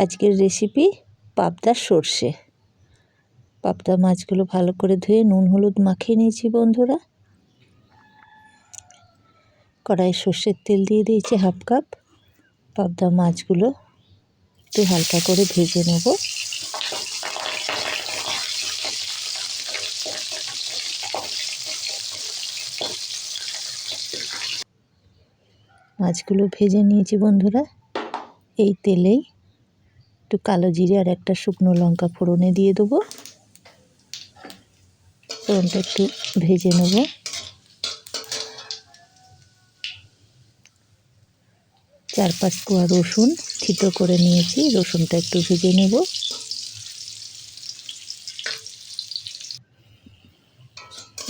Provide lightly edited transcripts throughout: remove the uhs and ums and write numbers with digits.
আজকের রেসিপি পাবদার সর্ষে। পাবদা মাছগুলো ভালো করে ধুয়ে নুন হলুদ মাখিয়ে নিয়েছি বন্ধুরা। কড়াইয়ে সর্ষের তেল দিয়ে দিয়েছি হাফ কাপ। পাবদা মাছগুলো একটু হালকা করে ভেজে নেব। মাছগুলো ভেজে নিয়েছি বন্ধুরা। এই তেলেই একটু কালো জিরে আর একটা শুকনো লঙ্কা ফোড়নে দিয়ে দেবো। ফোড়নটা একটু ভেজে নেব। চার পাঁচ কোয়া রসুন থেঁতো করে নিয়েছি, রসুনটা একটু ভেজে নেব।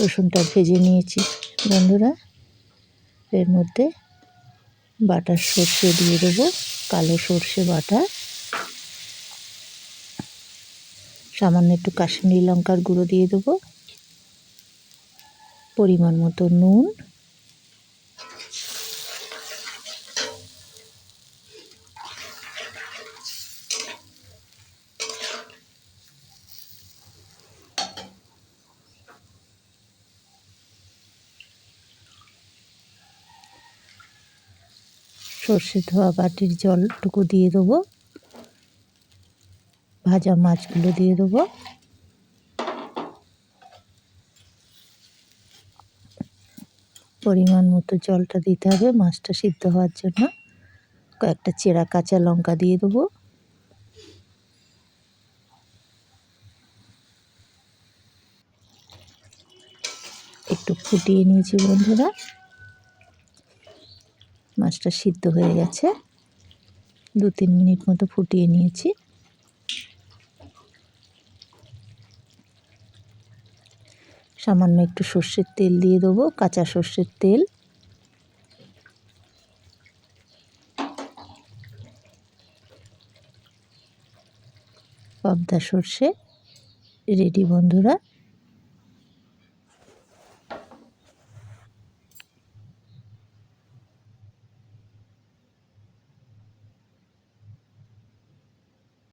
রসুনটা ভেজে নিয়েছি বন্ধুরা। এর মধ্যে বাটা সর্ষে দিয়ে দেবো, কালো সর্ষে বাটা। সামান্য একটু কাশ্মীরি লঙ্কার গুঁড়ো দিয়ে দেবো, পরিমাণ মতো নুন, সর্ষে ধোয়া বাটির জলটুকু দিয়ে দেবো। ভাজা মাছগুলো দিয়ে দেবো। পরিমাণ মতো জলটা দিতে হবে মাছটা সিদ্ধ হওয়ার জন্য। কয়েকটা চেরা কাঁচা লঙ্কা দিয়ে দেবো। একটু ফুটিয়ে নিয়েছি বন্ধুরা। মাছটা সিদ্ধ হয়ে গেছে, 2-3 মিনিট মতো ফুটিয়ে নিয়েছি। সামান্য একটু সর্ষের তেল দিয়ে দেবো, কাঁচা সর্ষের তেল। পাবদা সর্ষে রেডি বন্ধুরা।